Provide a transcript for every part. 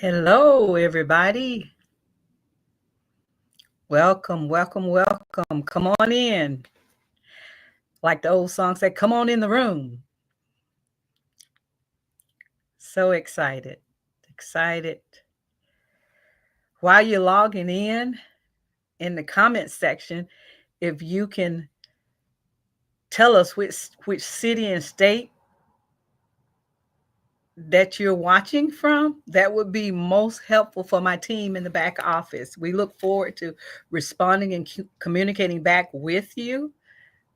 Hello, everybody. Welcome, welcome, welcome. Come on in. Like the old song said, come on in the room. So excited, excited. While you're logging in the comment section, if you can tell us which city and state that you're watching from, that would be most helpful for my team in the back office. We look forward to responding and communicating back with you.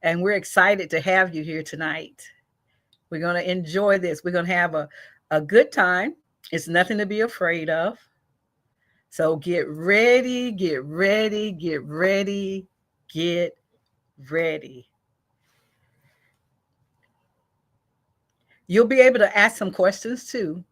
And we're excited to have you here tonight. We're going to enjoy this. We're going to have a good time. It's nothing to be afraid of. So get ready, get ready, get ready, get ready. You'll be able to ask some questions too.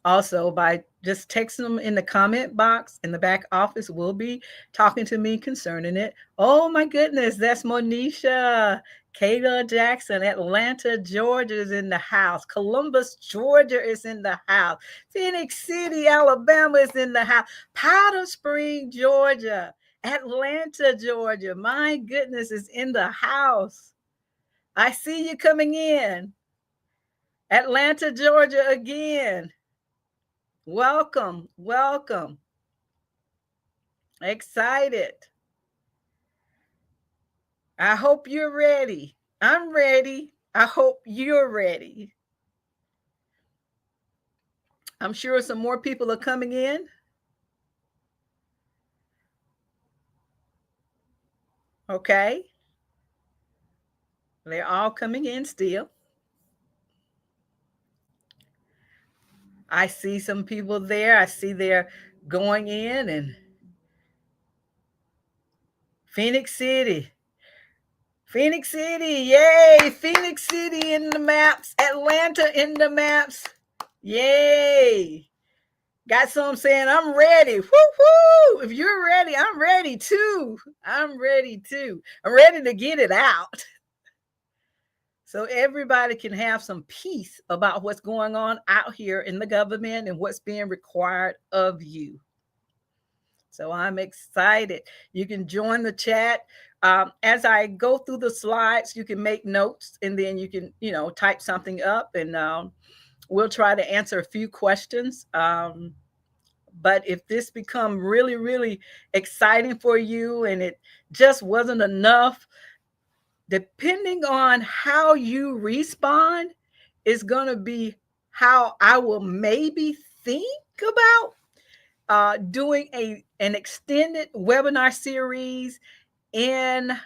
Also, by just texting them in the comment box in the back office, we'll be talking to me concerning it. Oh my goodness, that's Monisha. Kayla Jackson, Atlanta, Georgia is in the house. Columbus, Georgia is in the house. Phoenix City, Alabama is in the house. Powder Spring, Georgia. Atlanta, Georgia. My goodness, is in the house. I see you coming in. Atlanta, Georgia again. Welcome, welcome. Excited. I hope you're ready. I'm ready. I hope you're ready. I'm sure some more people are coming in. Okay. They're all coming in still. I see some people there. I see they're going in. And Phoenix City. Phoenix City. Yay. Phoenix City in the maps. Atlanta in the maps. Yay. Got some saying, I'm ready. Woo-hoo. If you're ready, I'm ready too. I'm ready too. I'm ready to get it out. So everybody can have some peace about what's going on out here in the government and what's being required of you. So I'm excited. You can join the chat. As I go through the slides, you can make notes and then you can, type something up and we'll try to answer a few questions. But if this become really, really exciting for you and it just wasn't enough, depending on how you respond is going to be how I will maybe think about doing an extended webinar series in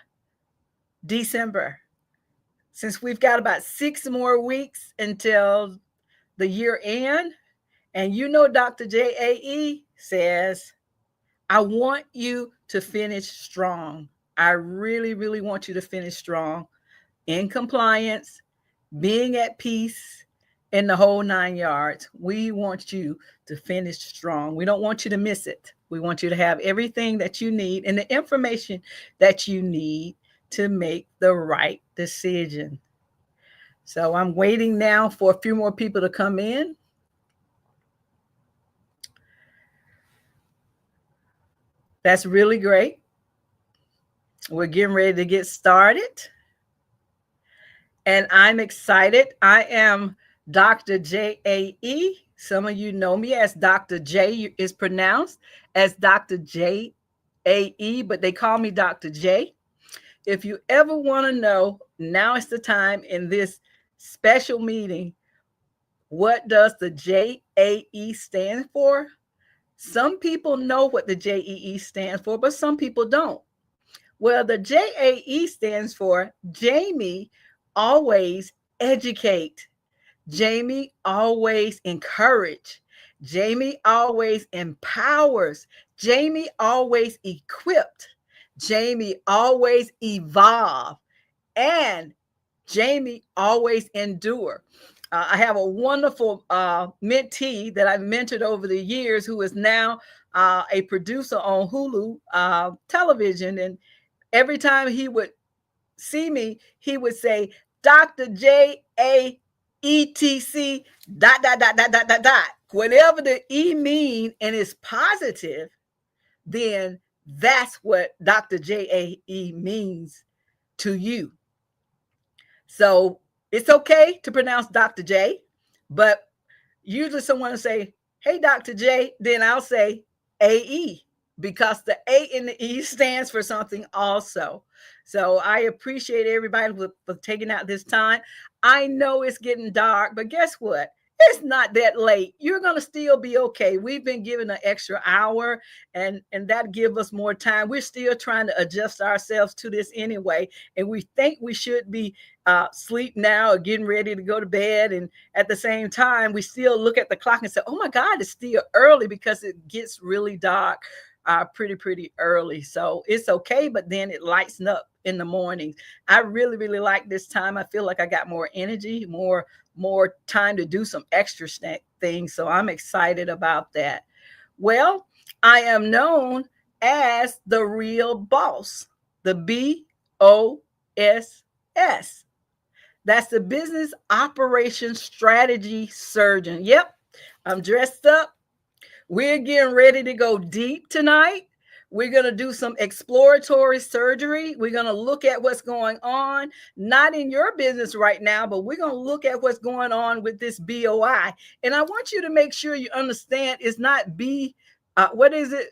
December. Since we've got about 6 more weeks until the year end, and Dr. JAE says, I want you to finish strong. I really, really want you to finish strong in compliance, being at peace, in the whole 9 yards. We want you to finish strong. We don't want you to miss it. We want you to have everything that you need and the information that you need to make the right decision. So I'm waiting now for a few more people to come in. That's really great. We're getting ready to get started. And I'm excited. I am Dr. JAE. Some of you know me as Dr. J is pronounced as Dr. JAE, but they call me Dr. J. If you ever want to know, now is the time in this special meeting, what does the JAE stand for? Some people know what the JAE stands for, but some people don't. Well, the JAE stands for Jamie always educate. Jamie always encourage. Jamie always empowers. Jamie always equipped. Jamie always evolve. And Jamie always endure. I have a wonderful mentee that I've mentored over the years who is now a producer on Hulu television. And every time he would see me, he would say, Dr. JAETC ... whatever the E mean and it's positive, then that's what Dr. JAE means to you. So it's okay to pronounce Dr. J, but usually someone will say, hey, Dr. J, then I'll say AE, because the A and the E stands for something also. So I appreciate everybody for taking out this time. I know it's getting dark, but guess what? It's not that late. You're going to still be okay. We've been given an extra hour, and that give us more time. We're still trying to adjust ourselves to this anyway, and we think we should be sleep now or getting ready to go to bed. And at the same time, we still look at the clock and say, oh my God, it's still early, because it gets really dark pretty early. So it's okay, but then it lights up in the morning. I really like this time. I feel like I got more energy, more time to do some extra things. So I'm excited about that. Well, I am known as the real boss, the BOSS. That's the Business Operations Strategy Surgeon. Yep, I'm dressed up. We're getting ready to go deep tonight. We're going to do some exploratory surgery. We're going to look at what's going on, not in your business right now, but we're going to look at what's going on with this BOI. And I want you to make sure you understand it's not what is it?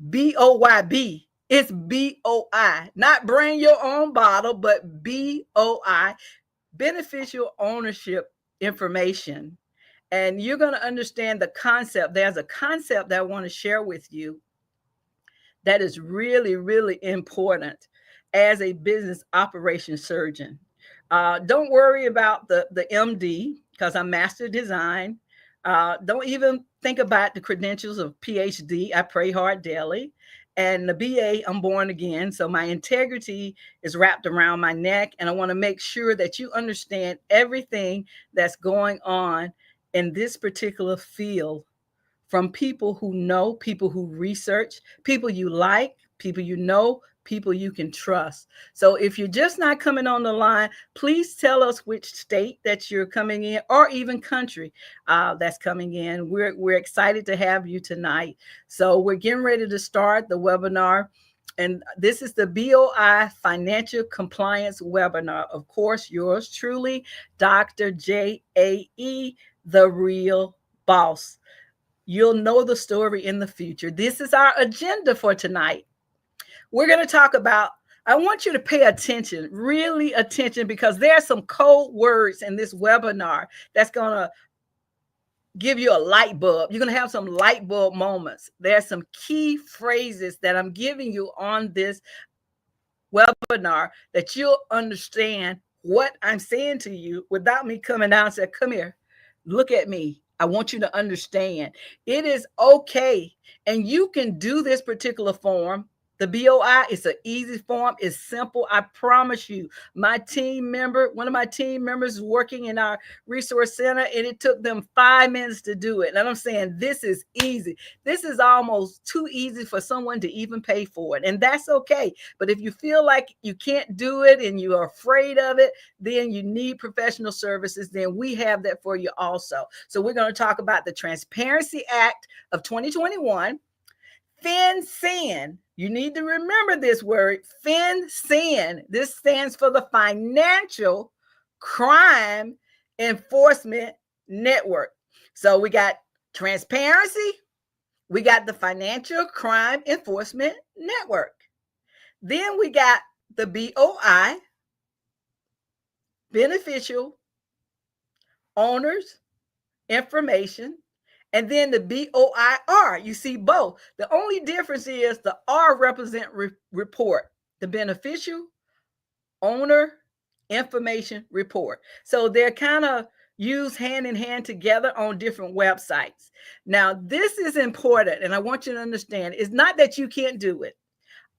BOYB. It's BOI, not bring your own bottle, but BOI, beneficial ownership information. And you're going to understand the concept. There's a concept that I want to share with you that is really important as a business operations surgeon. Don't worry about the MD, because I'm master design. Don't even think about the credentials of PhD. I pray hard daily. And the BA, I'm born again. So my integrity is wrapped around my neck. And I want to make sure that you understand everything that's going on in this particular field, from people who know, people who research, people you like, people you know, people you can trust. So if you're just not coming on the line, please tell us which state that you're coming in, or even country that's coming in. We're excited to have you tonight. So we're getting ready to start the webinar. And this is the BOI Financial Compliance Webinar. Of course, yours truly, Dr. JAE, the real boss. You'll know the story in the future. This is our agenda for tonight. We're going to talk about, I want you to pay attention, really attention, because there are some code words in this webinar that's going to give you a light bulb. You're going to have some light bulb moments. There are some key phrases that I'm giving you on this webinar that you'll understand what I'm saying to you without me coming down and saying, come here, look at me. I want you to understand it is okay. And you can do this particular form. The BOI is an easy form. It's simple. I promise you. My team member, one of my team members is working in our resource center, and it took them 5 minutes to do it. And I'm saying this is easy. This is almost too easy for someone to even pay for it. And that's okay. But if you feel like you can't do it and you are afraid of it, then you need professional services. Then we have that for you also. So we're going to talk about the Transparency Act of 2021. FinCEN. You need to remember this word, FinCEN. This stands for the Financial Crime Enforcement Network. So we got transparency, we got the Financial Crime Enforcement Network. Then we got the BOI, Beneficial Owners Information. And then the BOIR, you see both. The only difference is the R represent report, the beneficial owner information report. So they're kind of used hand in hand together on different websites. Now, this is important, and I want you to understand, it's not that you can't do it.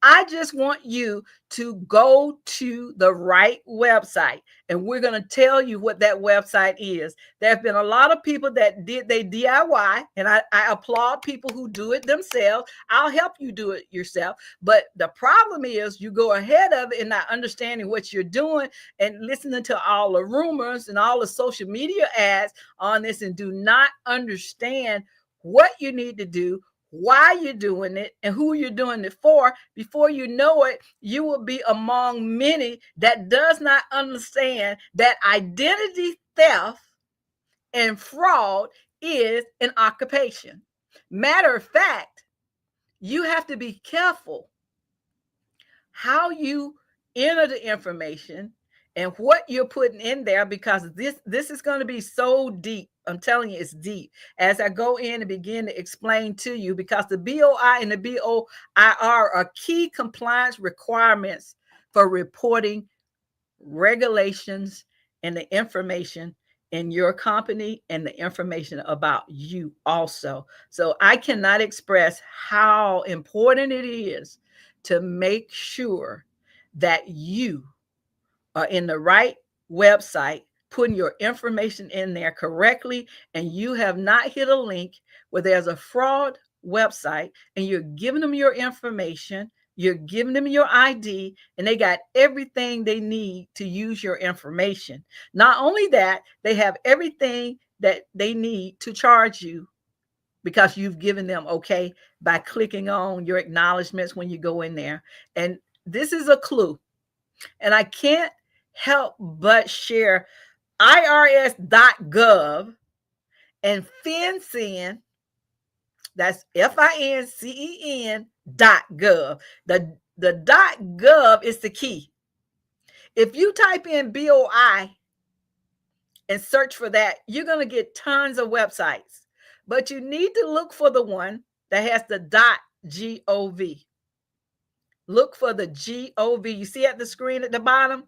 I just want you to go to the right website, and we're going to tell you what that website is. There have been a lot of people that did they DIY, and I applaud people who do it themselves. I'll help you do it yourself. But the problem is you go ahead of it and not understanding what you're doing and listening to all the rumors and all the social media ads on this and do not understand what you need to do, why you're doing it, and who you're doing it for. Before you know it, you will be among many that does not understand that identity theft and fraud is an occupation. Matter of fact, you have to be careful how you enter the information and what you're putting in there, because this is going to be so deep. I'm telling you, it's deep. As I go in and begin to explain to you, because the BOI and the BOIR are key compliance requirements for reporting regulations and the information in your company and the information about you also. So I cannot express how important it is to make sure that you are in the right website, putting your information in there correctly, and you have not hit a link where there's a fraud website and you're giving them your information, you're giving them your ID, and they got everything they need to use your information. Not only that, they have everything that they need to charge you because you've given them okay by clicking on your acknowledgments when you go in there. And this is a clue. And I can't help but share irs.gov and FinCEN, that's FINCEN.gov. The .gov is the key. If you type in BOI and search for that, you're going to get tons of websites. But you need to look for the one that has the .gov. Look for the .gov. You see at the screen at the bottom?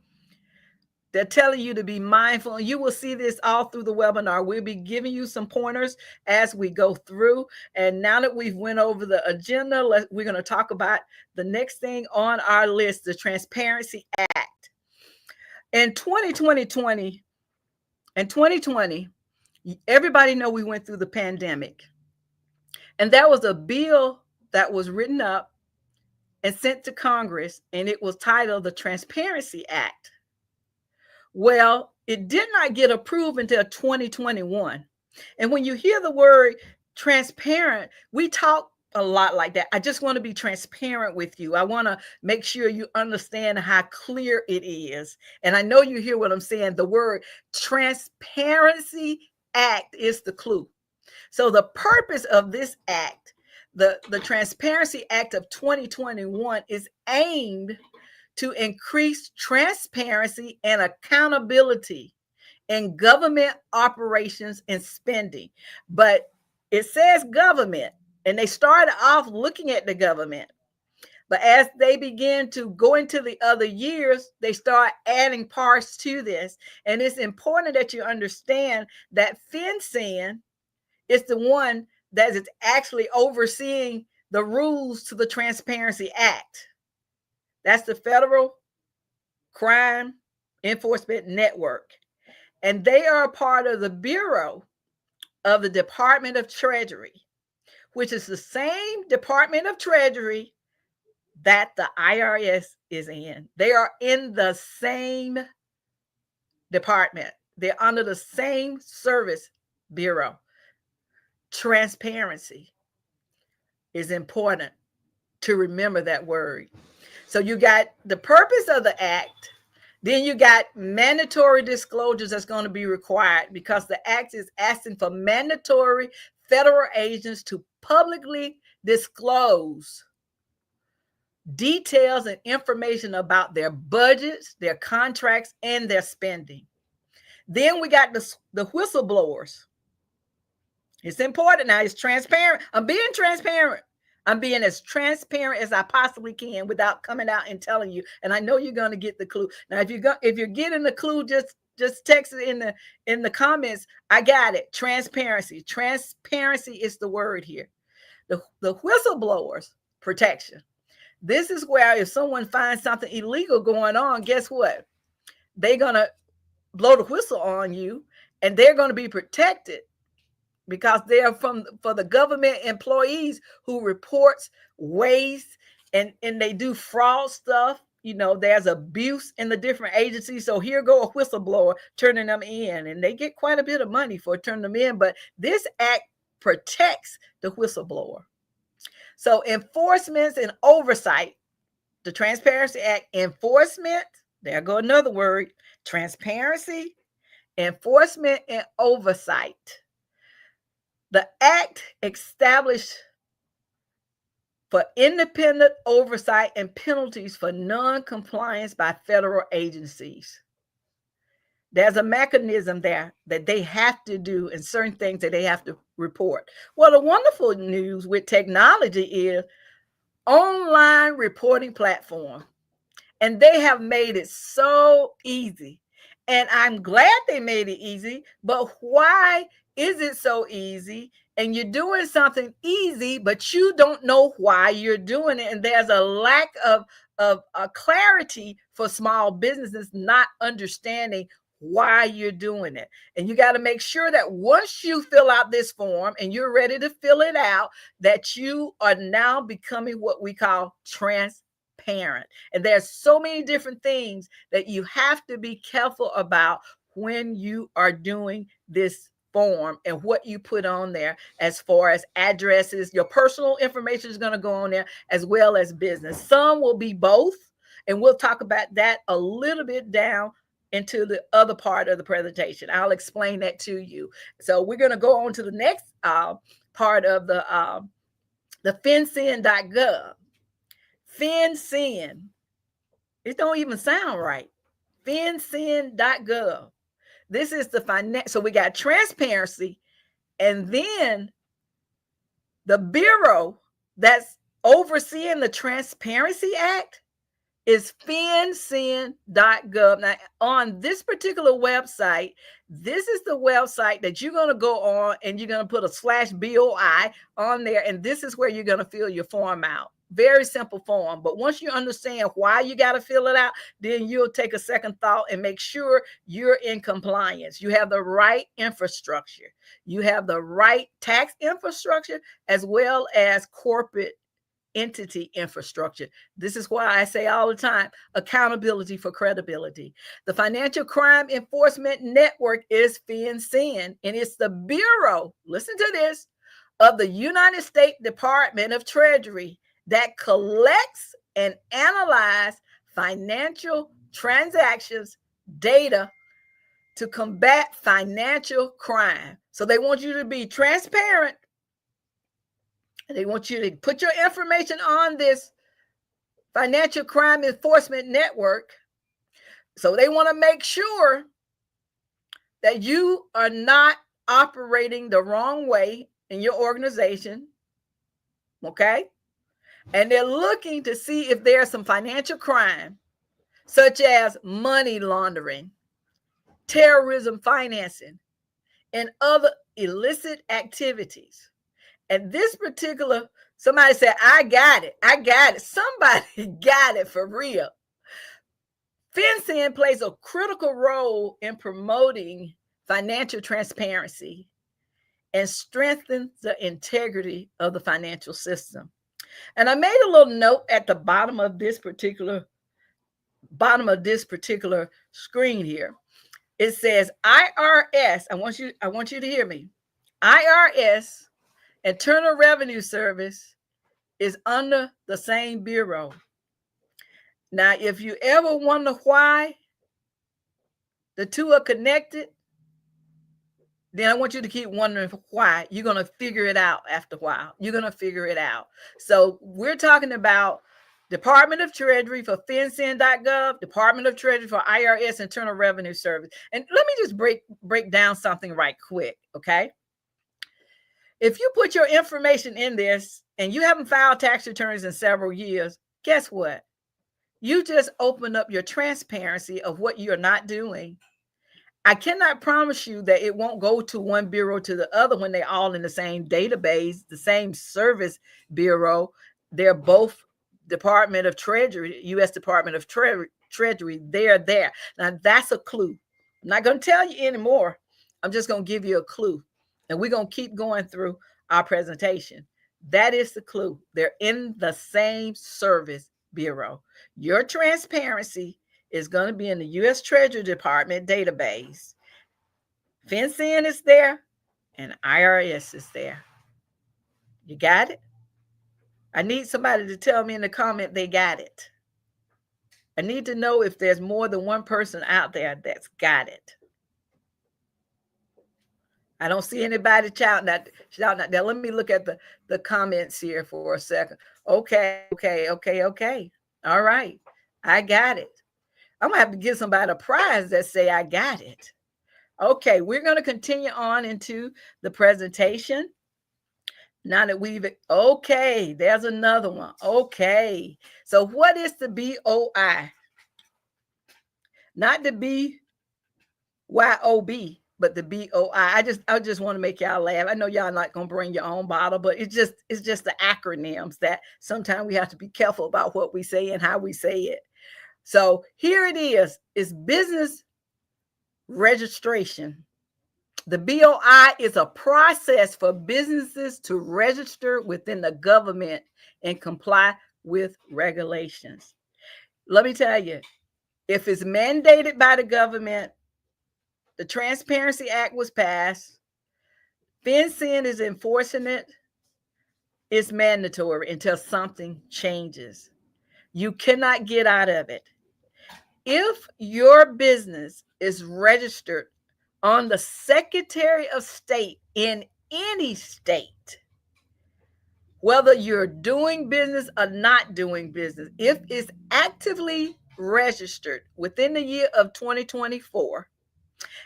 They're telling you to be mindful. You will see this all through the webinar. We'll be giving you some pointers as we go through. And now that we've went over the agenda, we're going to talk about the next thing on our list, the Transparency Act. In 2020, everybody know we went through the pandemic. And that was a bill that was written up and sent to Congress, and it was titled the Transparency Act. Well, it did not get approved until 2021. And when you hear the word transparent, we talk a lot like that. I just want to be transparent with you. I want to make sure you understand how clear it is. And I know you hear what I'm saying. The word Transparency Act is the clue. So the purpose of this act, the Transparency Act of 2021, is aimed to increase transparency and accountability in government operations and spending. But it says government, and they started off looking at the government. But as they begin to go into the other years, they start adding parts to this. And it's important that you understand that FinCEN is the one that is actually overseeing the rules to the Transparency Act. That's the Federal Crime Enforcement Network. And they are a part of the Bureau of the Department of Treasury, which is the same Department of Treasury that the IRS is in. They are in the same department. They're under the same service bureau. Transparency is important to remember that word. So you got the purpose of the act, then you got mandatory disclosures that's going to be required, because the act is asking for mandatory federal agents to publicly disclose details and information about their budgets, their contracts, and their spending. Then we got the whistleblowers. It's important now. It's transparent. I'm being transparent. I'm being as transparent as I possibly can without coming out and telling you. And I know you're going to get the clue. Now, if you're getting the clue, just text it in the comments. I got it. Transparency. Transparency is the word here. The whistleblowers protection. This is where if someone finds something illegal going on, guess what? They're going to blow the whistle on you, and they're going to be protected because they're for the government employees who reports waste and they do fraud stuff. You know, there's abuse in the different agencies. So here go a whistleblower turning them in, and they get quite a bit of money for turning them in. But this act protects the whistleblower. So enforcement and oversight, the Transparency Act, enforcement, there go another word, transparency, enforcement, and oversight. The act established for independent oversight and penalties for non-compliance by federal agencies. There's a mechanism there that they have to do and certain things that they have to report. Well, the wonderful news with technology is online reporting platform. And they have made it so easy. And I'm glad they made it easy, but why is it so easy? And you're doing something easy, but you don't know why you're doing it. And there's a lack of clarity for small businesses not understanding why you're doing it. And you got to make sure that once you fill out this form and you're ready to fill it out, that you are now becoming what we call transparent. And there's so many different things that you have to be careful about when you are doing this form and what you put on there as far as addresses. Your personal information is going to go on there as well as business. Some will be both, and we'll talk about that a little bit down into the other part of the presentation. I'll explain that to you. So we're going to go on to the next part of the FinCEN.gov. FinCEN. It don't even sound right. FinCEN.gov. This is the finance. So we got transparency, and then the bureau that's overseeing the Transparency Act is FinCEN.gov. Now, on this particular website, this is the website that you're going to go on, and you're going to put a /BOI on there, and this is where you're going to fill your form out. Very simple form, but once you understand why you got to fill it out, then you'll take a second thought and make sure you're in compliance. You have the right infrastructure. You have the right tax infrastructure as well as corporate entity infrastructure. This is why I say all the time, accountability for credibility. The Financial Crime Enforcement Network is FinCEN, and it's the bureau, listen to this, of the United States Department of Treasury that collects and analyzes financial transactions data to combat financial crime. So they want you to be transparent. They want you to put your information on this Financial Crime Enforcement Network. So they want to make sure that you are not operating the wrong way in your organization. Okay? And they're looking to see if there's some financial crime, such as money laundering, terrorism financing, and other illicit activities. And this particular, somebody said, I got it. I got it. Somebody got it for real. FinCEN plays a critical role in promoting financial transparency and strengthens the integrity of the financial system. And I made a little note at the bottom of this particular screen here. It says IRS. I want you to hear me. IRS, Internal Revenue Service, is under the same bureau. Now, if you ever wonder why the two are connected, then I want you to keep wondering why. You're going to figure it out after a while. You're going to figure it out. So we're talking about Department of Treasury for FinCEN.gov, Department of Treasury for IRS, Internal Revenue Service. And let me just break down something right quick, okay? If you put your information in this and you haven't filed tax returns in several years, guess what? You just open up your transparency of what you're not doing. I cannot promise you that it won't go to one bureau to the other when they're all in the same database, the same service bureau. They're both Department of Treasury, U.S. Department of Treasury, they're there. Now, that's a clue. I'm not going to tell you anymore. I'm just going to give you a clue. And we're going to keep going through our presentation. That is the clue. They're in the same service bureau. Your transparency is going to be in the U.S. Treasury Department database. FinCEN is there, and IRS is there. You got it? I need somebody to tell me in the comment they got it. I need to know if there's more than one person out there that's got it. I don't see anybody shouting out there. Let me look at the comments here for a second. Okay. All right. I got it. I'm going to have to give somebody a prize that say I got it. Okay, we're going to continue on into the presentation. Now that okay, there's another one. Okay, so what is the BOI? Not the BYOB, but the BOI. I just want to make y'all laugh. I know y'all not going to bring your own bottle, but it's just the acronyms that sometimes we have to be careful about what we say and how we say it. So here it is. It's business registration. The BOI is a process for businesses to register within the government and comply with regulations. Let me tell you, if it's mandated by the government, the Transparency Act was passed, FinCEN is enforcing it, it's mandatory until something changes. You cannot get out of it. If your business is registered on the Secretary of State in any state, whether you're doing business or not doing business, if it's actively registered within the year of 2024,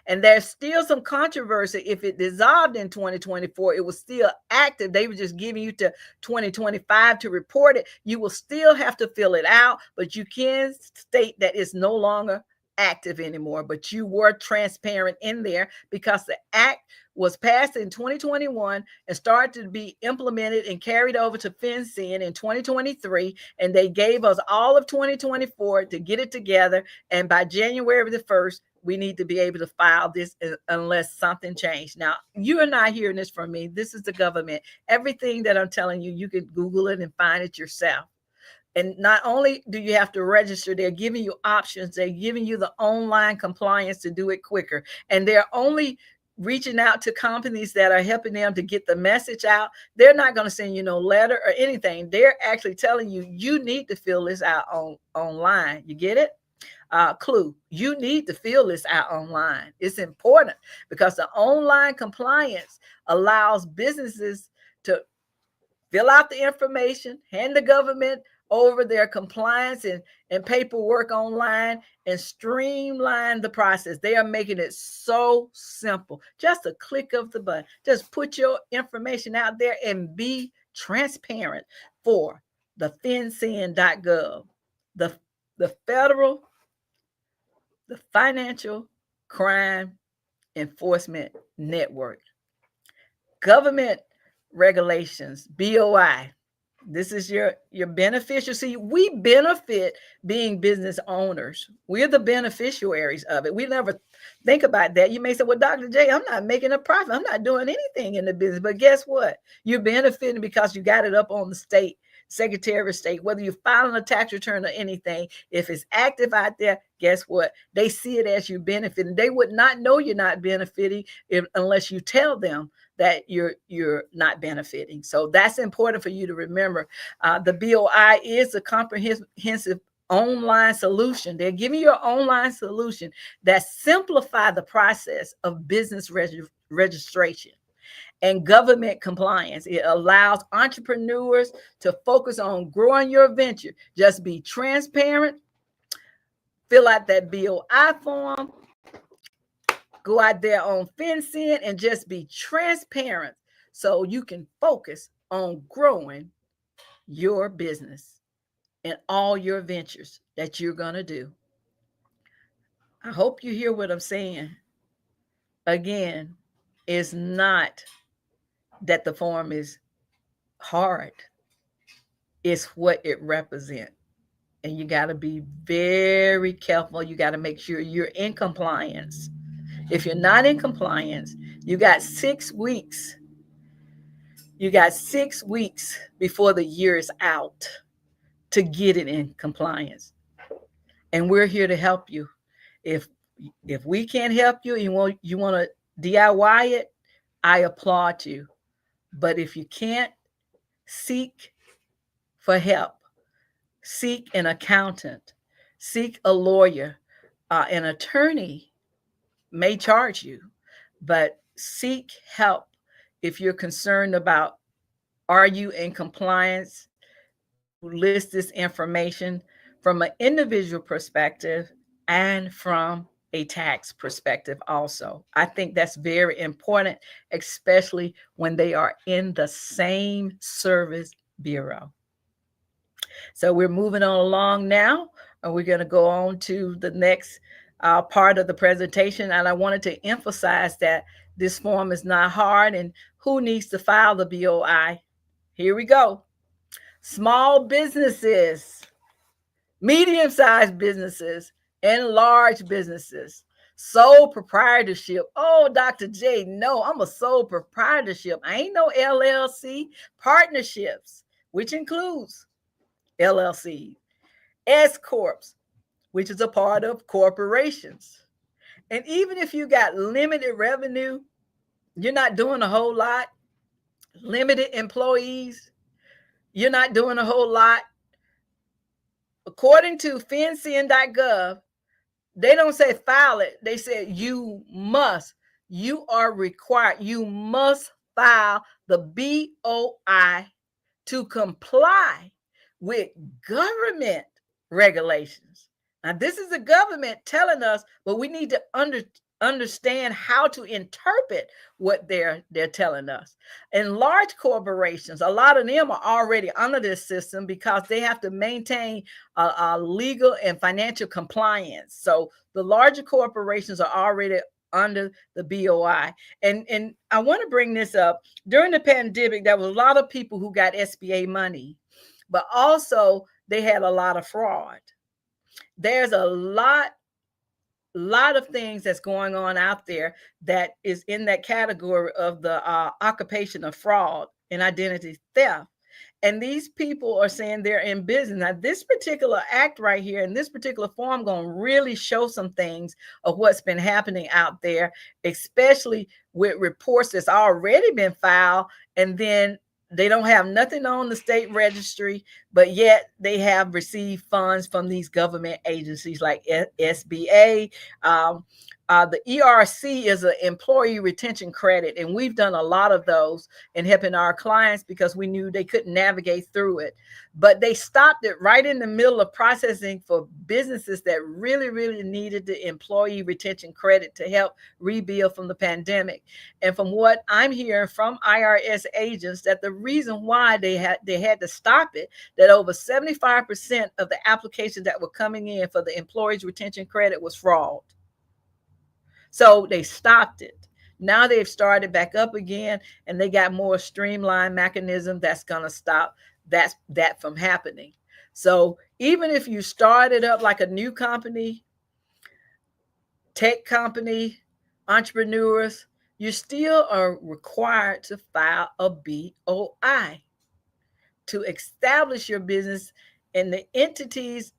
and there's still some controversy if it dissolved in 2024, it was still active. They were just giving you to 2025 to report it. You will still have to fill it out, but you can state that it's no longer active anymore, but you were transparent in there because the act was passed in 2021 and started to be implemented and carried over to FinCEN in 2023. And they gave us all of 2024 to get it together. And by January the 1st, we need to be able to file this unless something changed. Now, you are not hearing this from me. This is the government. Everything that I'm telling you, you can Google it and find it yourself. And not only do you have to register, they're giving you options. They're giving you the online compliance to do it quicker. And they're only reaching out to companies that are helping them to get the message out. They're not going to send you no letter or anything. They're actually telling you, you need to fill this out online. You get it? Clue, you need to fill this out online. It's important because the online compliance allows businesses to fill out the information, hand the government over their compliance and paperwork online, and streamline the process. They are making it so simple. Just a click of the button. Just put your information out there and be transparent for the FinCEN.gov, the Financial Crime Enforcement Network. Government regulations, BOI. This is your beneficial. See, we benefit being business owners. We're the beneficiaries of it. We never think about that. You may say, well, Dr. J, I'm not making a profit. I'm not doing anything in the business. But guess what? You're benefiting because you got it up on the state Secretary of State, whether you're filing a tax return or anything. If it's active out there, guess what? They see it as you benefiting. They would not know you're not benefiting unless you tell them that you're not benefiting. So that's important for you to remember. The BOI is a comprehensive online solution. They're giving you an online solution that simplify the process of business registration and government compliance. It allows entrepreneurs to focus on growing your venture. Just be transparent, fill out that BOI form, go out there on FinCEN and just be transparent so you can focus on growing your business and all your ventures that you're going to do. I hope you hear what I'm saying. Again, it's not that the form is hard. It's what it represents. And you got to be very careful. You got to make sure you're in compliance. If you're not in compliance, you got 6 weeks. You got 6 weeks before the year is out to get it in compliance. And we're here to help you. If we can't help you and you want to DIY it, I applaud you. But if you can't, seek for help. Seek an accountant. Seek a lawyer. An attorney may charge you, but seek help if you're concerned about, are you in compliance, to list this information from an individual perspective and from a tax perspective also. I think that's very important, especially when they are in the same service bureau. So we're moving on along now, and we're going to go on to the next part of the presentation. And I wanted to emphasize that this form is not hard, and who needs to file the BOI? Here we go. Small businesses, medium-sized businesses, and large businesses. Sole proprietorship. Oh, Dr. J, no, I'm a sole proprietorship. I ain't no LLC. Partnerships, which includes LLCs, S corps, which is a part of corporations. And even if you got limited revenue, you're not doing a whole lot, limited employees, you're not doing a whole lot. According to FinCEN.gov, they don't say file it. They say you must, you are required, you must file the BOI to comply with government regulations. Now, this is the government telling us, but we need to understand how to interpret what they're telling us. And large corporations, a lot of them are already under this system because they have to maintain a legal and financial compliance. So the larger corporations are already under the BOI. And I want to bring this up. During the pandemic, there was a lot of people who got SBA money, but also they had a lot of fraud. There's a lot of things that's going on out there that is in that category of the occupation of fraud and identity theft. And these people are saying they're in business. Now, this particular act right here in this particular form going to really show some things of what's been happening out there, especially with reports that's already been filed, and then they don't have nothing on the state registry, but yet they have received funds from these government agencies like SBA. The ERC is an employee retention credit, and we've done a lot of those in helping our clients because we knew they couldn't navigate through it. But they stopped it right in the middle of processing for businesses that really, really needed the employee retention credit to help rebuild from the pandemic. And from what I'm hearing from IRS agents, that the reason why they had to stop it, that over 75% of the applications that were coming in for the employees retention credit was fraud. So they stopped it. Now they've started back up again, and they got more streamlined mechanism that's going to stop that from happening. So even if you started up like a new company, tech company, entrepreneurs, you still are required to file a BOI to establish your business. And the entities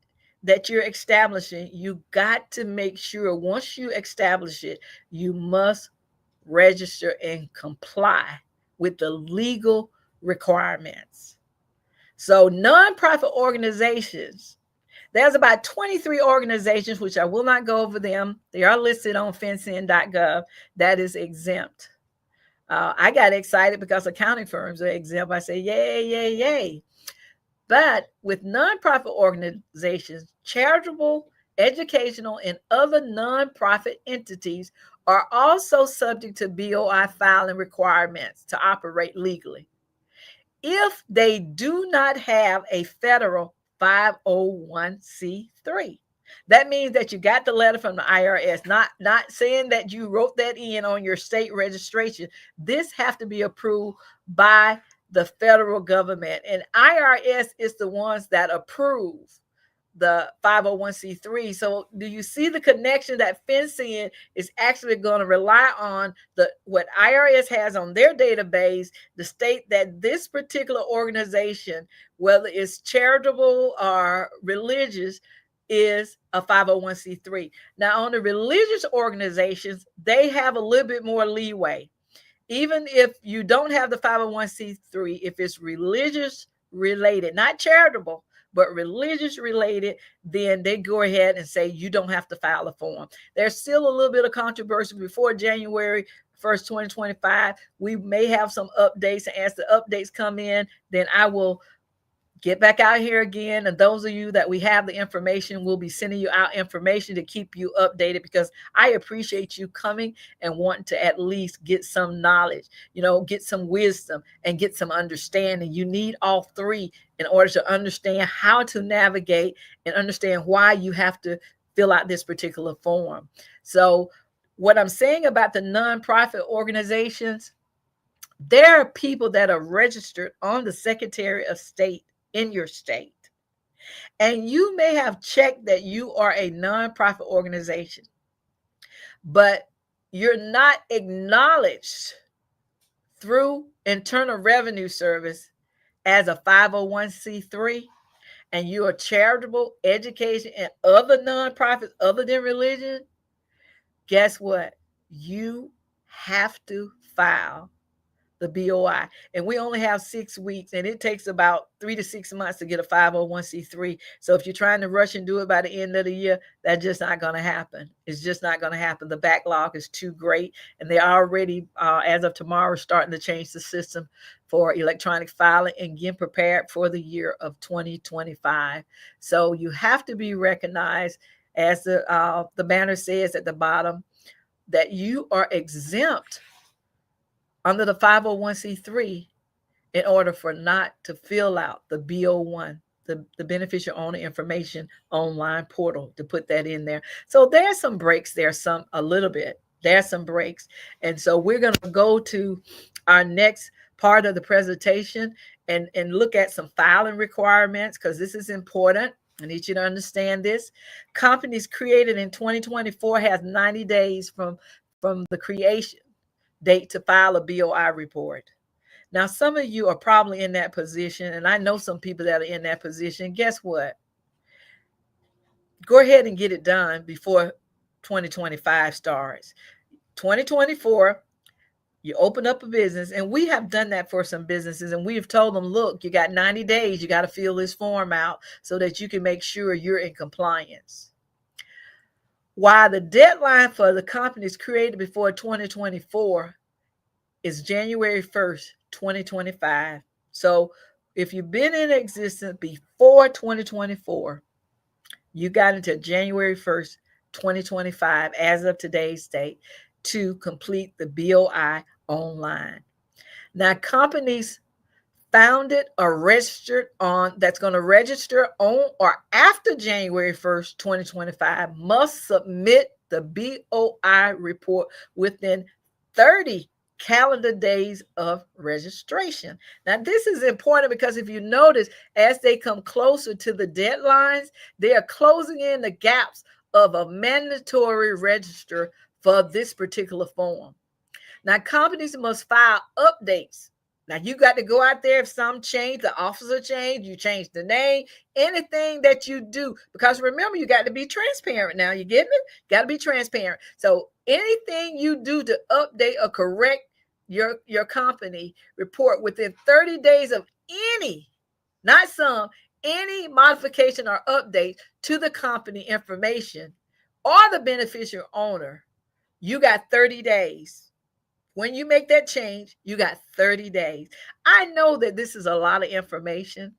that you're establishing, you got to make sure once you establish it, you must register and comply with the legal requirements. So nonprofit organizations, there's about 23 organizations, which I will not go over them. They are listed on FinCEN.gov, that is exempt. I got excited because accounting firms are exempt. I say, yay, yay, yay. But with nonprofit organizations, charitable, educational, and other nonprofit entities are also subject to BOI filing requirements to operate legally, if they do not have a federal 501c3. That means that you got the letter from the IRS, not saying that you wrote that in on your state registration. This have to be approved by the federal government, and IRS is the ones that approve the 501c3. So do you see the connection that FinCEN is actually going to rely on what IRS has on their database to state that this particular organization, whether it's charitable or religious, is a 501c3. Now, on the religious organizations, they have a little bit more leeway. Even if you don't have the 501c3, if it's religious related, not charitable, but religious related, then they go ahead and say you don't have to file a form. There's still a little bit of controversy before January 1st, 2025. We may have some updates, and as the updates come in, then I will get back out here again. And those of you that we have the information, we'll be sending you out information to keep you updated, because I appreciate you coming and wanting to at least get some knowledge, get some wisdom and get some understanding. You need all three in order to understand how to navigate and understand why you have to fill out this particular form. So what I'm saying about the nonprofit organizations, there are people that are registered on the Secretary of State in your state. And you may have checked that you are a nonprofit organization, but you're not acknowledged through Internal Revenue Service as a 501c3, and you're a charitable, education, and other nonprofits other than religion. Guess what? You have to file the BOI, and we only have 6 weeks, and it takes about 3 to 6 months to get a 501c3. So if you're trying to rush and do it by the end of the year, that's just not going to happen. It's just not going to happen. The backlog is too great, and they're already, as of tomorrow, starting to change the system for electronic filing and getting prepared for the year of 2025. So you have to be recognized, as the banner says at the bottom, that you are exempt under the 501c3 in order for not to fill out the BO1, the beneficial owner information online portal, to put that in there. So there's some breaks there, a little bit. There's some breaks. And so we're going to go to our next part of the presentation and look at some filing requirements, because this is important. I need you to understand this. Companies created in 2024 has 90 days from the creation date to file a BOI report. Now, some of you are probably in that position, and I know some people that are in that position. Guess what? Go ahead and get it done before 2025 starts. 2024, you open up a business, and we have done that for some businesses, and we have told them, look, you got 90 days, you got to fill this form out so that you can make sure you're in compliance. While the deadline for the companies created before 2024 is January 1st, 2025. So if you've been in existence before 2024, you got until January 1st, 2025, as of today's date, to complete the BOI online. Now, companies founded or registered that's going to register on or after January 1st, 2025 must submit the BOI report within 30 calendar days of registration. Now, this is important because if you notice, as they come closer to the deadlines, they are closing in the gaps of a mandatory register for this particular form. Now, companies must file updates. Now, you got to go out there. If some change, the officer change, you change the name, anything that you do, because remember, you got to be transparent now. You get me? Got to be transparent. So anything you do to update or correct your company report within 30 days of any, not some, any modification or update to the company information or the beneficial owner, you got 30 days. When you make that change, you got 30 days. I know that this is a lot of information.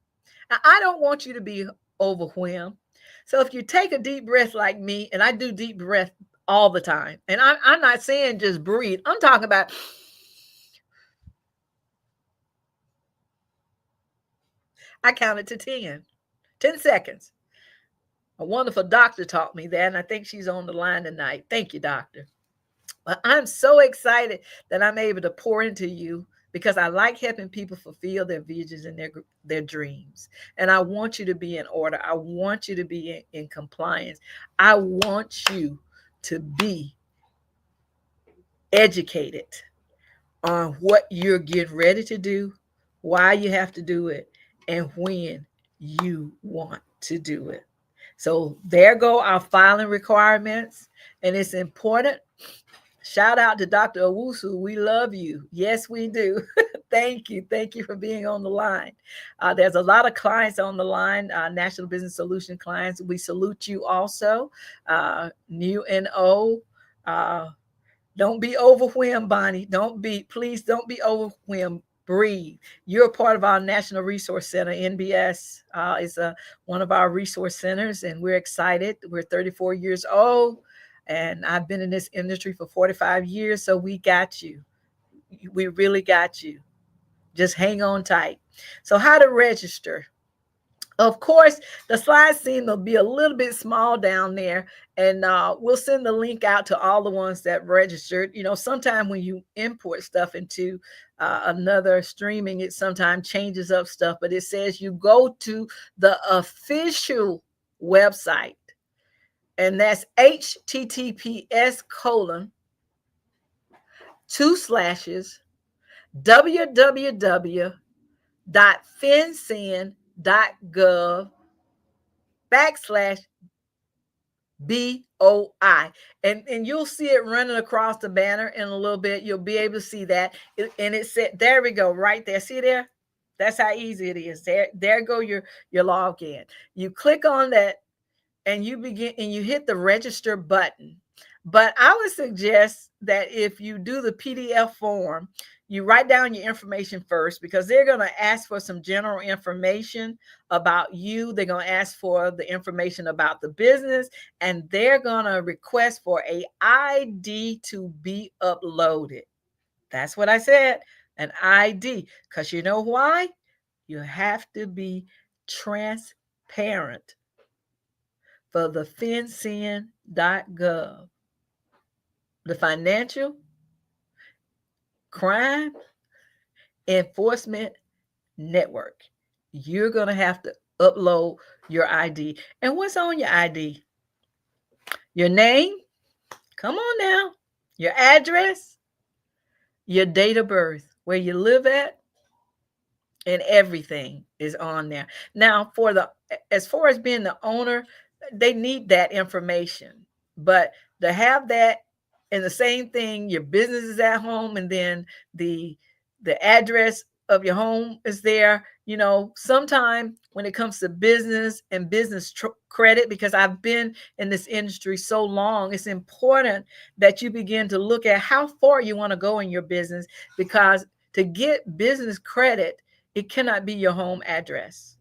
I don't want you to be overwhelmed. So if you take a deep breath like me, and I do deep breath all the time, and I'm not saying just breathe. I'm talking about I counted to 10 seconds. A wonderful doctor taught me that, and I think she's on the line tonight. Thank you, doctor. But I'm so excited that I'm able to pour into you, because I like helping people fulfill their visions and their dreams. And I want you to be in order. I want you to be in compliance. I want you to be educated on what you're getting ready to do, why you have to do it, and when you want to do it. So there go our filing requirements, and it's important. Shout out to Dr. Owusu. We love you. Yes, we do. Thank you. Thank you for being on the line. There's a lot of clients on the line, National Business Solution clients. We salute you also. New and old. Don't be overwhelmed, Bonnie. Please don't be overwhelmed. Breathe. You're a part of our National Resource Center. NBS is one of our resource centers, and we're excited. We're 34 years old, and I've been in this industry for 45 years, so we got you. We really got you. Just hang on tight. So how to register? Of course, the slide seem to be a little bit small down there, and we'll send the link out to all the ones that registered. You know, sometime when you import stuff into another streaming, it sometimes changes up stuff, but it says you go to the official website, and that's https://www.finsan.gov/BOI. And you'll see it running across the banner in a little bit. You'll be able to see that. And it said, there we go, right there. See there? That's how easy it is. There go your login. You click on that and you hit the register button. But I would suggest that if you do the PDF form, you write down your information first, because they're going to ask for some general information about you. They're going to ask for the information about the business, and they're going to request for a ID to be uploaded. That's what I said, an ID, because you know why? You have to be transparent for the FinCEN.gov, the Financial Crime Enforcement Network. You're going to have to upload your ID. And what's on your ID? Your name, come on now, your address, your date of birth, where you live at, and everything is on there. Now, as far as being the owner, they need that information. But to have that, and the same thing, your business is at home, and then the address of your home is there. You know, sometime when it comes to business and business credit, because I've been in this industry so long, it's important that you begin to look at how far you want to go in your business, because to get business credit, it cannot be your home address.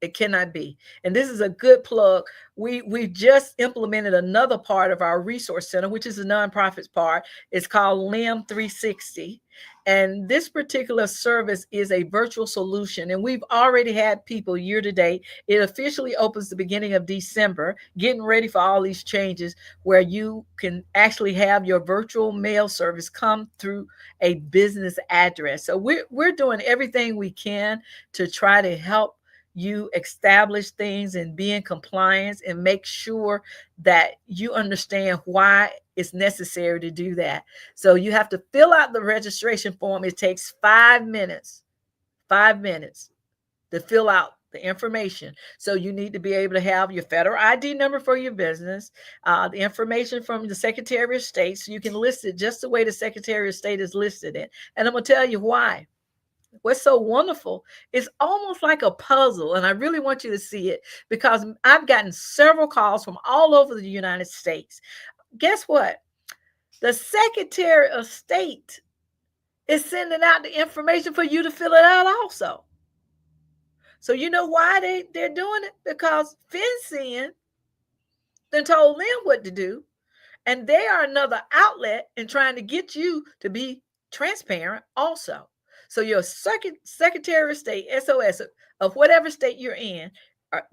It cannot be. And this is a good plug. We just implemented another part of our resource center, which is a nonprofit part. It's called LIM 360. And this particular service is a virtual solution. And we've already had people year to date. It officially opens the beginning of December, getting ready for all these changes, where you can actually have your virtual mail service come through a business address. So we're doing everything we can to try to help you establish things and be in compliance, and make sure that you understand why it's necessary to do that. So you have to fill out the registration form. It takes 5 minutes to fill out the information. So you need to be able to have your federal ID number for your business, the information from the Secretary of State, so you can list it just the way the Secretary of State is listed it. And I'm going to tell you why. What's so wonderful, it's almost like a puzzle, and I really want you to see it, because I've gotten several calls from all over the United States. Guess what? The Secretary of State is sending out the information for you to fill it out also. So you know why they're doing it? Because FinCEN then told them what to do, and they are another outlet in trying to get you to be transparent also. So your Secretary of State, SOS, of whatever state you're in,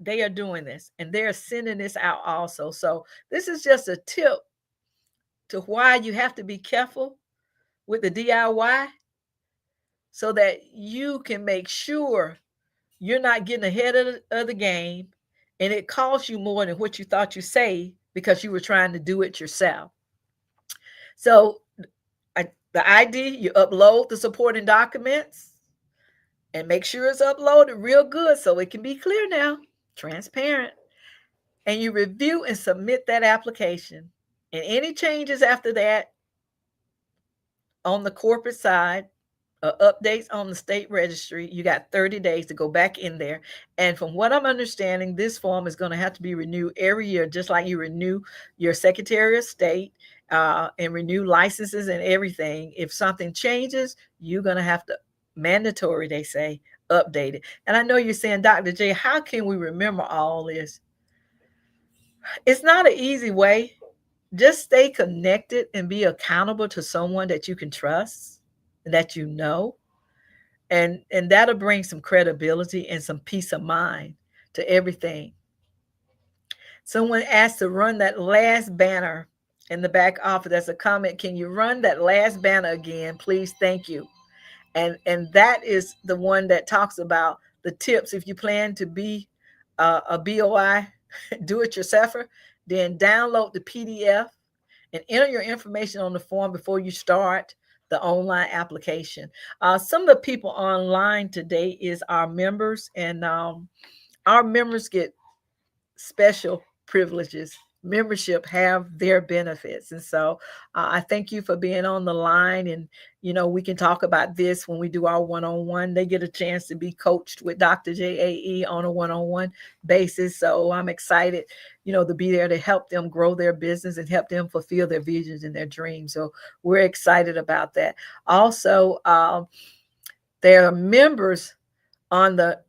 they are doing this, and they're sending this out also. So this is just a tip to why you have to be careful with the DIY. so that you can make sure you're not getting ahead of the game and it costs you more than what you thought you saved because you were trying to do it yourself. So the ID, you upload the supporting documents and make sure it's uploaded real good so it can be clear now, transparent. And you review and submit that application. And any changes after that on the corporate side, updates on the state registry, you got 30 days to go back in there. And from what I'm understanding, this form is going to have to be renewed every year, just like you renew your Secretary of State and renew licenses and everything. If something changes, you're going to have to, mandatory, they say, update it. And I know you're saying, Dr. J, how can we remember all this? It's not an easy way. Just stay connected and be accountable to someone that you can trust, that you know, and that'll bring some credibility and some peace of mind to everything. Someone asked to run that last banner in the back office. That's a comment. Can you run that last banner again, please? Thank you. And that is the one that talks about the tips. If you plan to be a BOI do it yourselfer, then download the PDF and enter your information on the form before you start the online application. Some of the people online today is our members, and our members get special privileges. Membership have their benefits. And so I thank you for being on the line. And, we can talk about this when we do our one-on-one. They get a chance to be coached with Dr. JAE on a one-on-one basis. So I'm excited, to be there to help them grow their business and help them fulfill their visions and their dreams. So we're excited about that. Also, there are members on the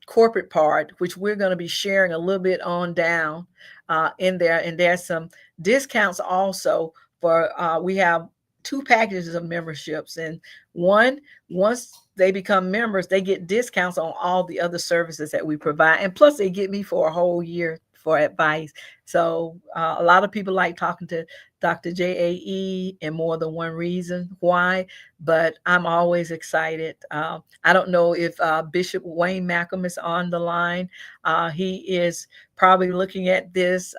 corporate part, which we're going to be sharing a little bit on down in there. And there's some discounts also for, we have 2 packages of memberships. And one, once they become members, they get discounts on all the other services that we provide. And plus they get me for a whole year for advice. So a lot of people like talking to Dr. JAE and more than one reason why, but I'm always excited. I don't know if Bishop Wayne Malcolm is on the line. He is probably looking at this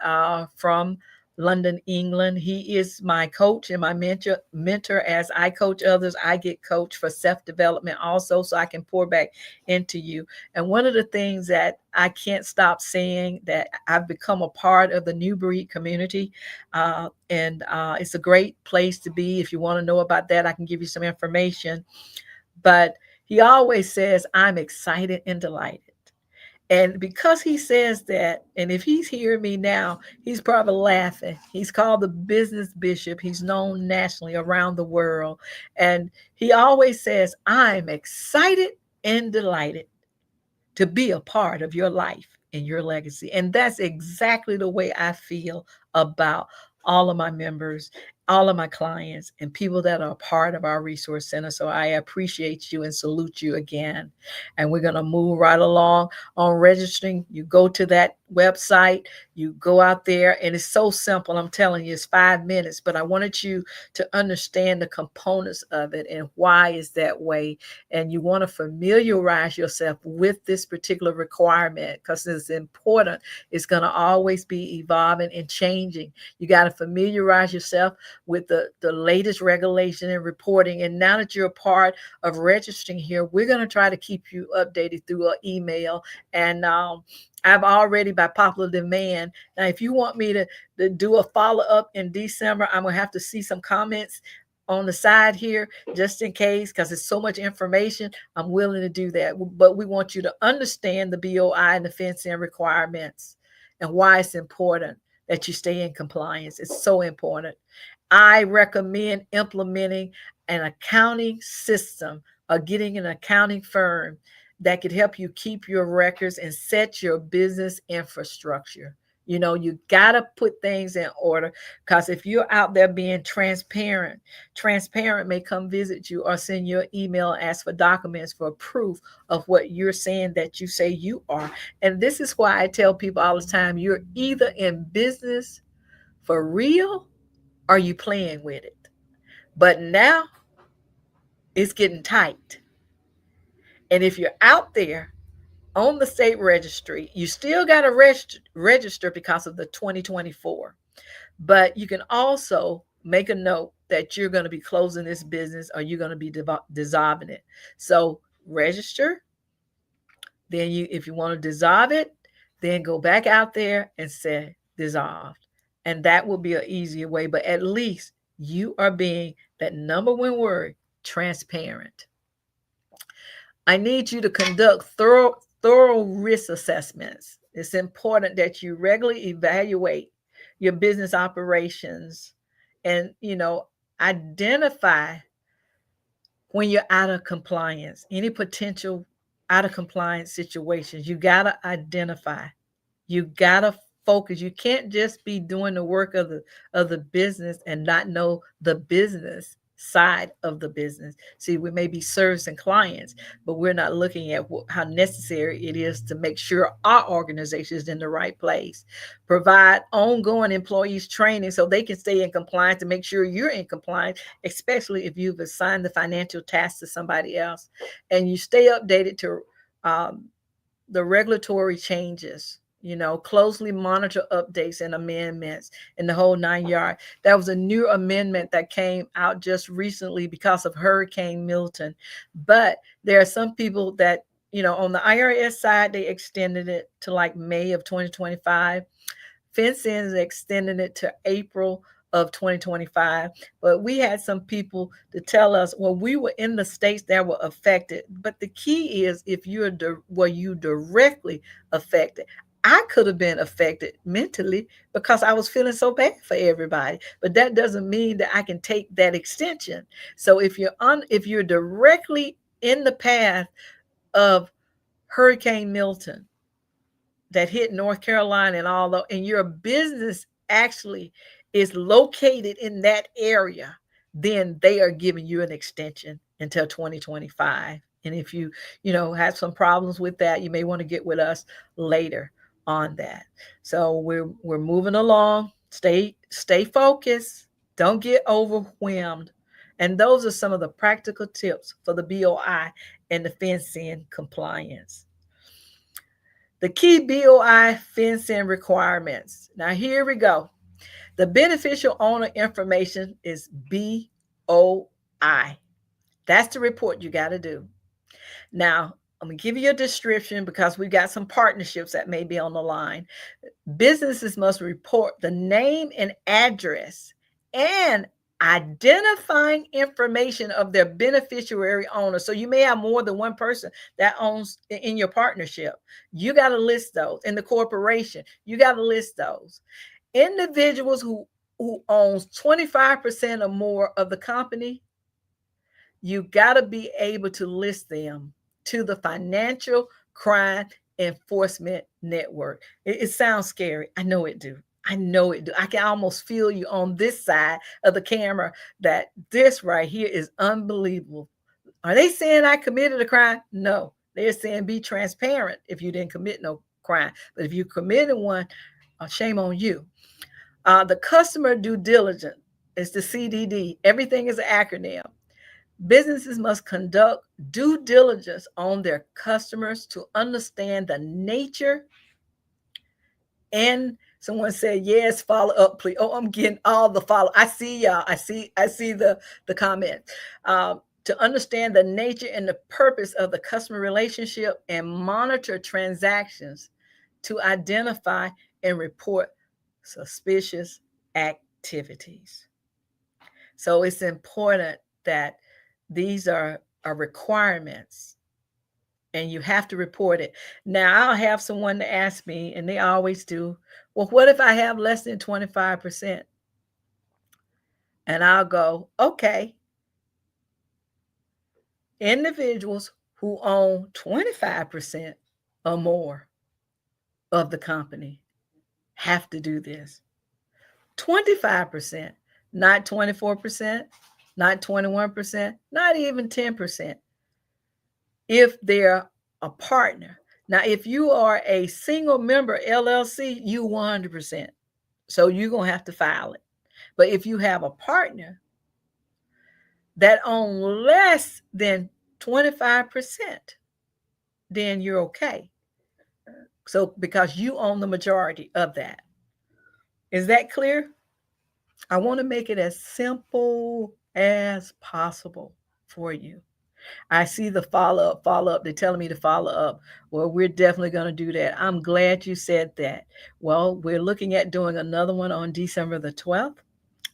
from London, England. He is my coach and my mentor. As I coach others, I get coached for self-development also, so I can pour back into you. And one of the things that I can't stop saying, that I've become a part of the New Breed community, and it's a great place to be. If you want to know about that, I can give you some information. But he always says, I'm excited and delighted. And because he says that, and if he's hearing me now, he's probably laughing. He's called the business bishop. He's known nationally around the world. And he always says, I'm excited and delighted to be a part of your life and your legacy. And that's exactly the way I feel about all of my members, all of my clients, and people that are part of our resource center. So I appreciate you and salute you again. And we're going to move right along on registering. You go to that website, you go out there, and it's so simple. I'm telling you, it's 5 minutes, but I wanted you to understand the components of it and why it's that way. And you want to familiarize yourself with this particular requirement because it's important. It's going to always be evolving and changing. You got to familiarize yourself with the latest regulation and reporting. And now that you're a part of registering here, we're going to try to keep you updated through an email. And I've already, by popular demand, now if you want me to do a follow-up in December, I'm going to have to see some comments on the side here, just in case, because it's so much information. I'm willing to do that. But we want you to understand the BOI and the FinCEN requirements and why it's important that you stay in compliance. It's so important. I recommend implementing an accounting system or getting an accounting firm that could help you keep your records and set your business infrastructure. You got to put things in order, because if you're out there being transparent may come visit you or send you an email and ask for documents for proof of what you're saying that you say you are. And this is why I tell people all the time, you're either in business for real or you playing with it. But now It's getting tight. And if you're out there on the state registry, you still got to register because of the 2024. But you can also make a note that you're going to be closing this business or you're going to be dissolving it. So register. Then if you want to dissolve it, then go back out there and say dissolved. And that will be an easier way. But at least you are being, that number one word, transparent. I need you to conduct thorough risk assessments. It's important that you regularly evaluate your business operations and, identify when you're out of compliance, any potential out of compliance situations. You got to identify. You got to focus. You can't just be doing the work of the business and not know the business side of the business. See, we may be servicing clients, but we're not looking at how necessary it is to make sure our organization is in the right place. Provide ongoing employees training so they can stay in compliance to make sure you're in compliance, especially if you've assigned the financial task to somebody else. And you stay updated to the regulatory changes. Closely monitor updates and amendments in the whole 9 yards. That was a new amendment that came out just recently because of Hurricane Milton. But there are some people that, on the IRS side, they extended it to like May of 2025. FinCEN extended it to April of 2025. But we had some people to tell us, well, we were in the states that were affected. But the key is if you directly affected. I could have been affected mentally because I was feeling so bad for everybody. But that doesn't mean that I can take that extension. So if you're directly in the path of Hurricane Milton that hit North Carolina and your business actually is located in that area, then they are giving you an extension until 2025. And if you have some problems with that, you may want to get with us later on that. So we're moving along. Stay focused. Don't get overwhelmed. And those are some of the practical tips for the BOI and the FinCEN compliance. The key BOI FinCEN requirements. Now here we go. The beneficial owner information is BOI. That's the report you got to do. Now, I'm going to give you a description because we got some partnerships that may be on the line. Businesses must report the name and address and identifying information of their beneficiary owner. So you may have more than one person that owns in your partnership. You got to list those. In the corporation, you got to list those. Individuals who owns 25% or more of the company, you got to be able to list them to the Financial Crime Enforcement Network. It sounds scary. I know it do. I know it do. I can almost feel you on this side of the camera that this right here is unbelievable. Are they saying I committed a crime? No. They're saying be transparent if you didn't commit no crime. But if you committed one, shame on you. The customer due diligence is the CDD. Everything is an acronym. Businesses must conduct due diligence on their customers to understand the nature. And someone said, yes, follow up, please. Oh, I'm getting all the follow. I see y'all. I see the comment. To understand the nature and the purpose of the customer relationship and monitor transactions to identify and report suspicious activities. So it's important that these are requirements and you have to report it. Now, I'll have someone to ask me, and they always do, well, what if I have less than 25%? And I'll go, okay, individuals who own 25% or more of the company have to do this. 25%, not 24%, not 21%, not even 10%. If they're a partner. Now, if you are a single member LLC, you 100%. So you're going to have to file it. But if you have a partner, that own less than 25%, then you're okay. So because you own the majority of that. Is that clear? I want to make it as simple as possible for you. I see the follow up. They're telling me to follow up. Well, we're definitely going to do that. I'm glad you said that. Well, we're looking at doing another one on December the 12th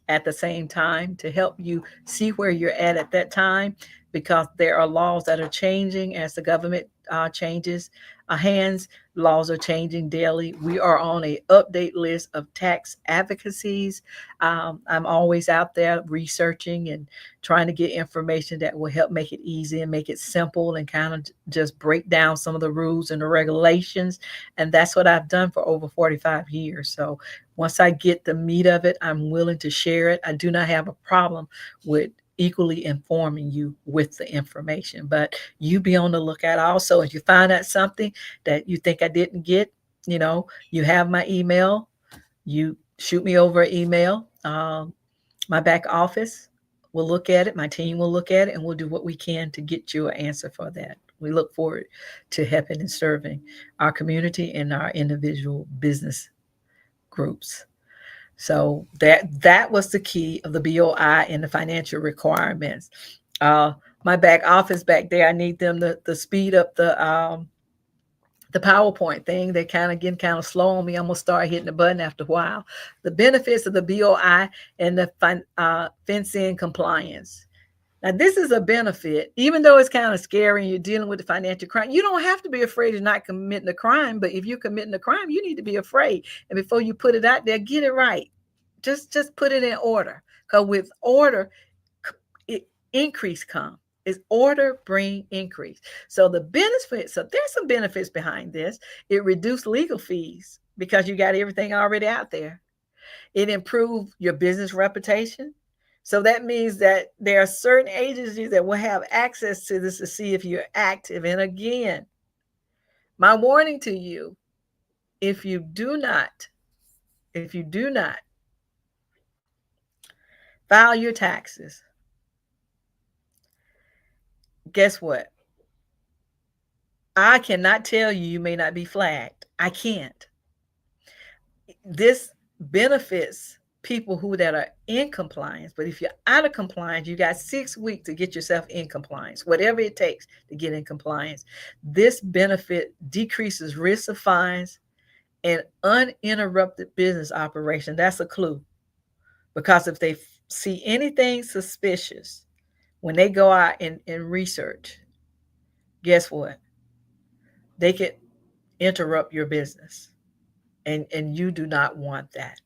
at the same time to help you see where you're at that time, because there are laws that are changing as the government changes hands. Laws are changing daily. We are on a update list of tax advocacies. I'm always out there researching and trying to get information that will help make it easy and make it simple and kind of just break down some of the rules and the regulations. And that's what I've done for over 45 years. So once I get the meat of it, I'm willing to share it. I do not have a problem with equally informing you with the information, but you be on the lookout also. If you find out something that you think I didn't get, you have my email. You shoot me over an email. My back office will look at it. My team will look at it, and we'll do what we can to get you an answer for that. We look forward to helping and serving our community and our individual business groups. So that was the key of the BOI and the financial requirements. My back office back there, I need them to speed up the PowerPoint thing. They kind of getting kind of slow on me. I'm gonna start hitting the button after a while. The benefits of the BOI and the FinCEN compliance. Now, this is a benefit, even though it's kind of scary and you're dealing with the financial crime. You don't have to be afraid of not committing a crime, but if you're committing a crime, you need to be afraid. And before you put it out there, get it right. Just put it in order. Because with order, increase comes. Is order bring increase. So the benefits, so there's some benefits behind this. It reduced legal fees because you got everything already out there. It improved your business reputation. So that means that there are certain agencies that will have access to this to see if you're active. And again, my warning to you, if you do not file your taxes, guess what? I cannot tell you may not be flagged. I can't. This benefits people who that are in compliance, but if you're out of compliance, you got 6 weeks to get yourself in compliance, whatever it takes to get in compliance. This benefit decreases risk of fines and uninterrupted business operation. That's a clue, because if they see anything suspicious when they go out and research, guess what? They can interrupt your business, and you do not want that.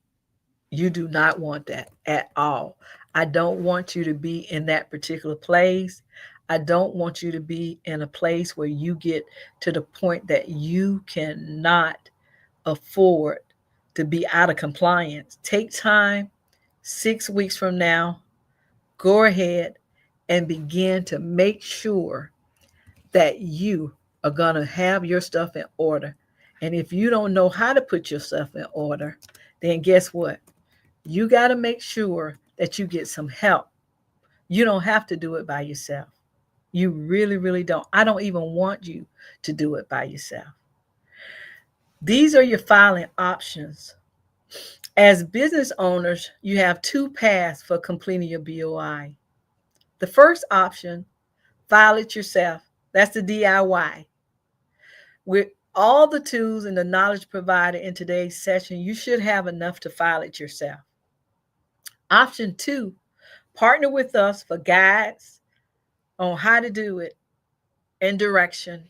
You do not want that at all. I don't want you to be in that particular place. I don't want you to be in a place where you get to the point that you cannot afford to be out of compliance. Take time, 6 weeks from now, go ahead and begin to make sure that you are going to have your stuff in order. And if you don't know how to put yourself in order, then guess what? You got to make sure that you get some help. You don't have to do it by yourself. You really, really don't. I don't even want you to do it by yourself. These are your filing options. As business owners, you have 2 paths for completing your BOI. The first option, file it yourself. That's the DIY. With all the tools and the knowledge provided in today's session, you should have enough to file it yourself. Option 2, partner with us for guides on how to do it and direction.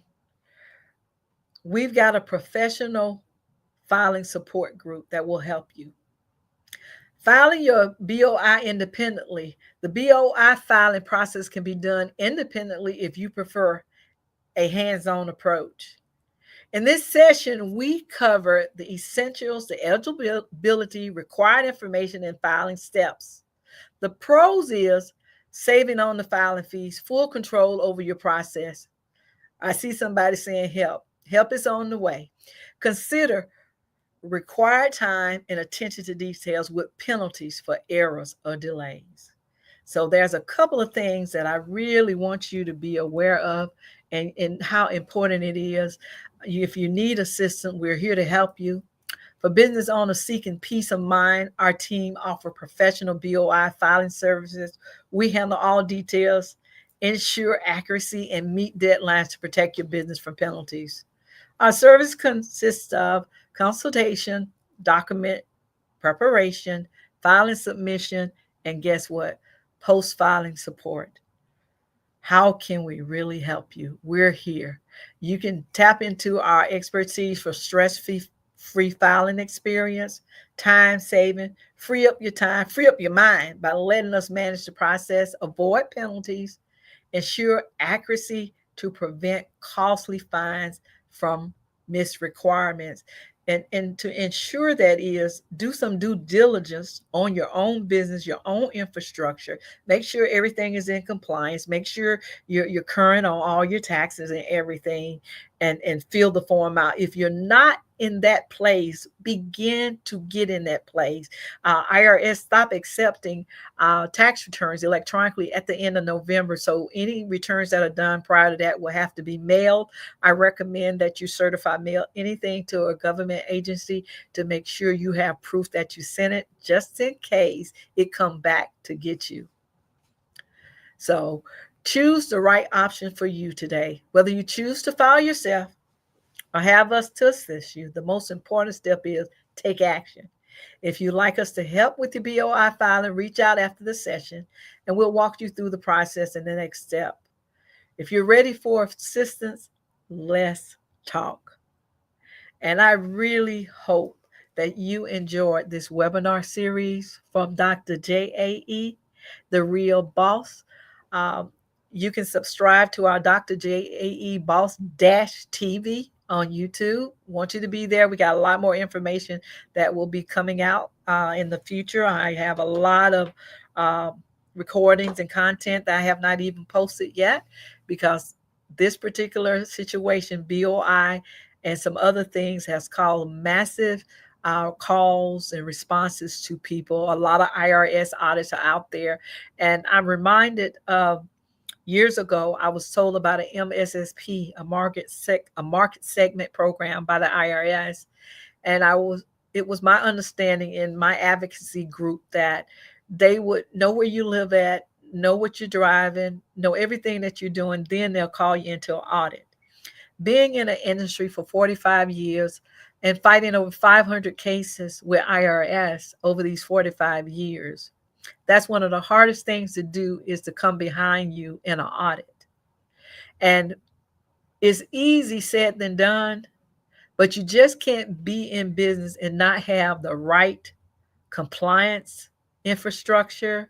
We've got a professional filing support group that will help you. Filing your BOI independently. The BOI filing process can be done independently if you prefer a hands-on approach. In this session, we cover the essentials, the eligibility, required information, and filing steps. The pros is saving on the filing fees, full control over your process. I see somebody saying help. Help is on the way. Consider required time and attention to details with penalties for errors or delays. So there's a couple of things that I really want you to be aware of, and how important it is. If you need assistance, we're here to help you. For business owners seeking peace of mind, our team offers professional BOI filing services. We handle all details, ensure accuracy, and meet deadlines to protect your business from penalties. Our service consists of consultation, document preparation, filing submission, and guess what? Post filing support. How can we really help you? We're here. You can tap into our expertise for stress free filing experience, time saving, free up your time, free up your mind by letting us manage the process, avoid penalties, ensure accuracy to prevent costly fines from missed requirements. And to ensure that is do some due diligence on your own business, your own infrastructure. Make sure everything is in compliance. Make sure you're current on all your taxes and everything, and fill the form out. If you're not in that place, begin to get in that place. IRS stop accepting tax returns electronically at the end of November. So any returns that are done prior to that will have to be mailed. I recommend that you certify mail anything to a government agency to make sure you have proof that you sent it, just in case it come back to get you. So choose the right option for you today. Whether you choose to file yourself or have us to assist you, the most important step is take action. If you'd like us to help with your BOI filing, reach out after the session and we'll walk you through the process and the next step. If you're ready for assistance, let's talk. And I really hope that you enjoyed this webinar series from Dr. JAE, the real boss. Um, you can subscribe to our Dr. JAE Boss-TV on YouTube. Want you to be there. We got a lot more information that will be coming out in the future. I have a lot of uh, recordings and content that I have not even posted yet, because this particular situation, BOI, and some other things has caused massive calls and responses to people. A lot of IRS audits are out there. And I'm reminded of years ago, I was told about an MSSP, a market segment program by the IRS. And it was my understanding in my advocacy group that they would know where you live at, know what you're driving, know everything that you're doing, then they'll call you into an audit. Being in an industry for 45 years and fighting over 500 cases with IRS over these 45 years, that's one of the hardest things to do, is to come behind you in an audit. And it's easy said than done, but you just can't be in business and not have the right compliance infrastructure,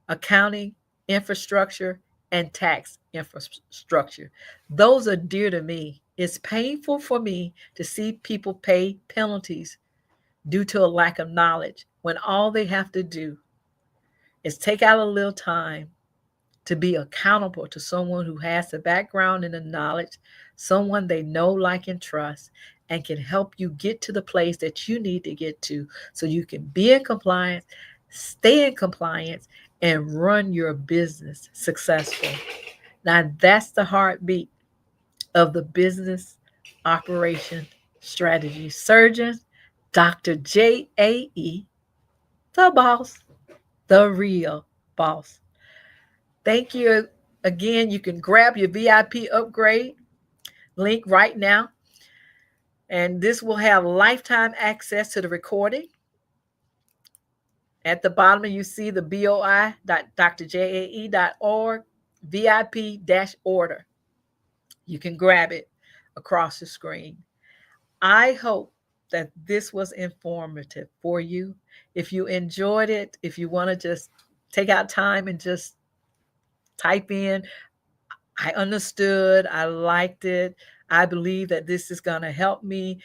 accounting infrastructure, and tax infrastructure. Those are dear to me. It's painful for me to see people pay penalties due to a lack of knowledge, when all they have to do is take out a little time to be accountable to someone who has the background and the knowledge, someone they know, like, and trust, and can help you get to the place that you need to get to so you can be in compliance, stay in compliance, and run your business successful. Now, that's the heartbeat of the business operation strategy surgeon, Dr. JAE, the boss, the real boss. Thank you again. You can grab your VIP upgrade link right now, and this will have lifetime access to the recording. At the bottom, you see the boi.drjae.org VIP-order. You can grab it across the screen. I hope that this was informative for you. If you enjoyed it, if you want to just take out time and just type in, I understood, I liked it, I believe that this is going to help me.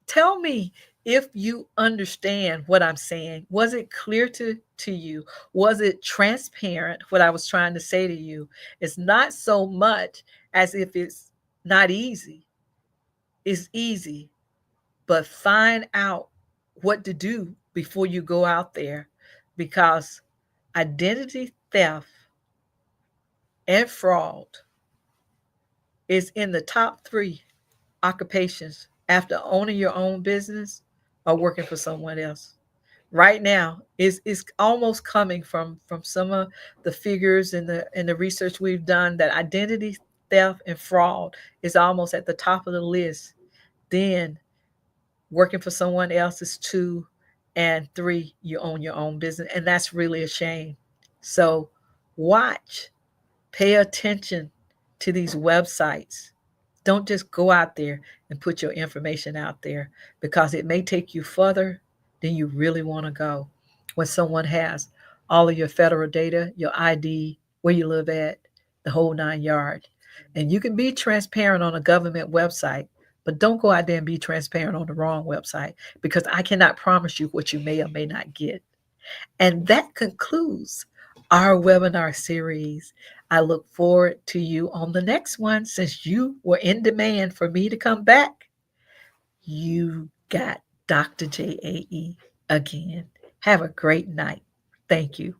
Tell me if you understand what I'm saying. Was it clear to you? Was it transparent, what I was trying to say to you? It's not so much as if it's not easy. It's easy, but find out what to do before you go out there, because Identity theft and fraud is in the top 3 occupations after owning your own business or working for someone else. Right now is almost coming from some of the figures in the research we've done, that identity theft and fraud is almost at the top of the list. Then working for someone else is 2, and 3, you own your own business, and that's really a shame. So watch, pay attention to these websites. Don't just go out there and put your information out there, because it may take you further than you really want to go. When someone has all of your federal data, your ID, where you live at, the whole 9 yards. And you can be transparent on a government website, but don't go out there and be transparent on the wrong website, because I cannot promise you what you may or may not get. And that concludes our webinar series. I look forward to you on the next one. Since you were in demand for me to come back, you got Dr. JAE again. Have a great night. Thank you.